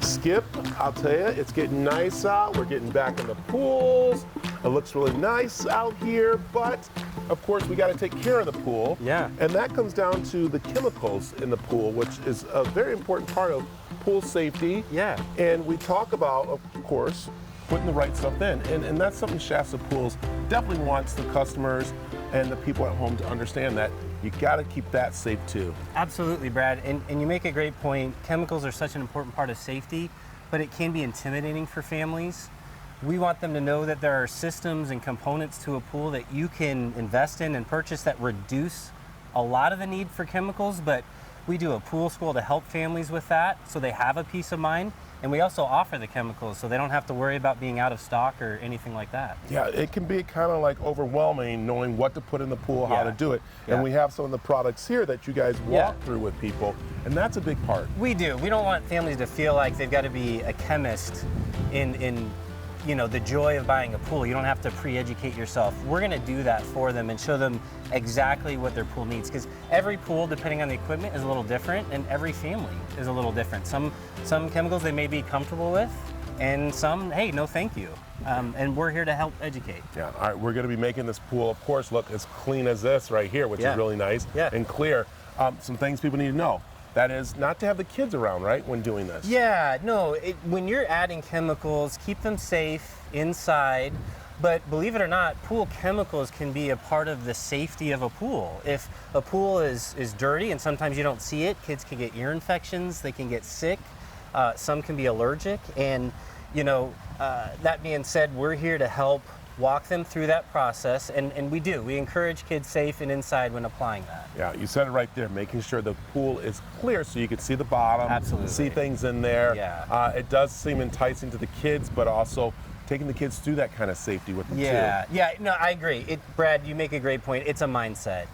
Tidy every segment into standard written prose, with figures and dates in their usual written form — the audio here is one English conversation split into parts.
Skip, I'll tell you, it's getting nice out. We're getting back in the pools. It looks really nice out here, but of course we got to take care of the pool. Yeah. And that comes down to the chemicals in the pool, which is a very important part of pool safety. Yeah. And we talk about, of course, putting the right stuff in. And that's something Shasta Pools definitely wants the customers and the people at home to understand, that you got to keep that safe too. Absolutely, Brad. And you make a great point. Chemicals are such an important part of safety, but it can be intimidating for families. We want them to know that there are systems and components to a pool that you can invest in and purchase that reduce a lot of the need for chemicals, but we do a pool school to help families with that so they have a peace of mind. And we also offer the chemicals so they don't have to worry about being out of stock or anything like that. Yeah, it can be kind of like overwhelming knowing what to put in the pool, how to do it. Yeah. And we have some of the products here that you guys walk through with people, and that's a big part. We do. We don't want families to feel like they've got to be a chemist in you know, the joy of buying a pool. You don't have to pre-educate yourself. We're going to do that for them and show them exactly what their pool needs, because every pool, depending on the equipment, is a little different, and every family is a little different. Some chemicals they may be comfortable with, and some, hey, no thank you. And we're here to help educate. Yeah, all right, we're going to be making this pool, of course, look as clean as this right here, which is really nice and clear. Some things people need to know. That is not to have the kids around, right, when doing this? Yeah, no, when you're adding chemicals, keep them safe inside. But believe it or not, pool chemicals can be a part of the safety of a pool. If a pool is dirty and sometimes you don't see it, kids can get ear infections, they can get sick, some can be allergic. And, you know, that being said, we're here to help walk them through that process, and we do. We encourage kids safe and inside when applying that. Yeah, you said it right there, making sure the pool is clear so you can see the bottom, see things in there. Yeah. It does seem enticing to the kids, but also taking the kids through that kind of safety with them too. Yeah, no, I agree. Brad, you make a great point. It's a mindset.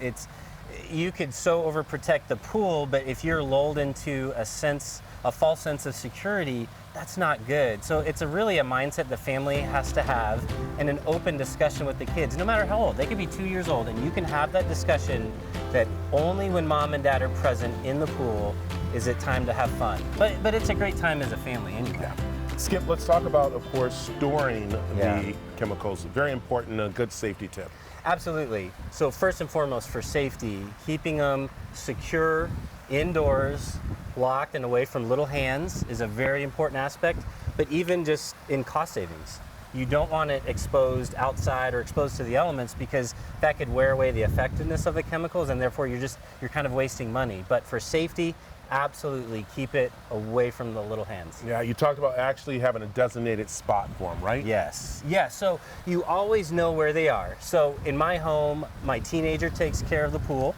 You could so overprotect the pool, but if you're lulled into a false sense of security, that's not good. So it's really a mindset the family has to have, and an open discussion with the kids, no matter how old. They could be 2 years old, and you can have that discussion that only when mom and dad are present in the pool is it time to have fun. But it's a great time as a family anyway. Yeah. Skip, let's talk about, of course, storing the chemicals. Very important, a good safety tip. Absolutely. So first and foremost, for safety, keeping them secure indoors, locked and away from little hands is a very important aspect, but even just in cost savings. You don't want it exposed outside or exposed to the elements, because that could wear away the effectiveness of the chemicals, and therefore you're kind of wasting money. But for safety, absolutely keep it away from the little hands. Yeah, you talked about actually having a designated spot for them, right? Yes. Yeah, so you always know where they are. So in my home, my teenager takes care of the pool,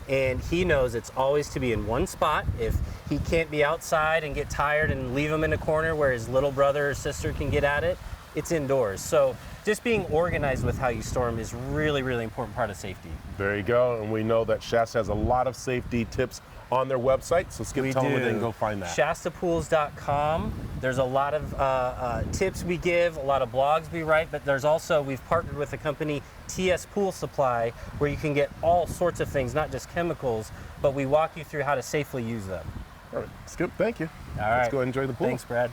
and he knows it's always to be in one spot. If he can't be outside and get tired and leave him in a corner where his little brother or sister can get at it, it's indoors. So just being organized with how you store them is really, really important part of safety. There you go, and we know that Shasta has a lot of safety tips on their website, so Skip, tell them where they can go find that. ShastaPools.com. There's a lot of tips we give, a lot of blogs we write, but there's also, we've partnered with the company TS Pool Supply, where you can get all sorts of things, not just chemicals, but we walk you through how to safely use them. All right, Skip, thank you. All right. Let's go enjoy the pool. Thanks, Brad.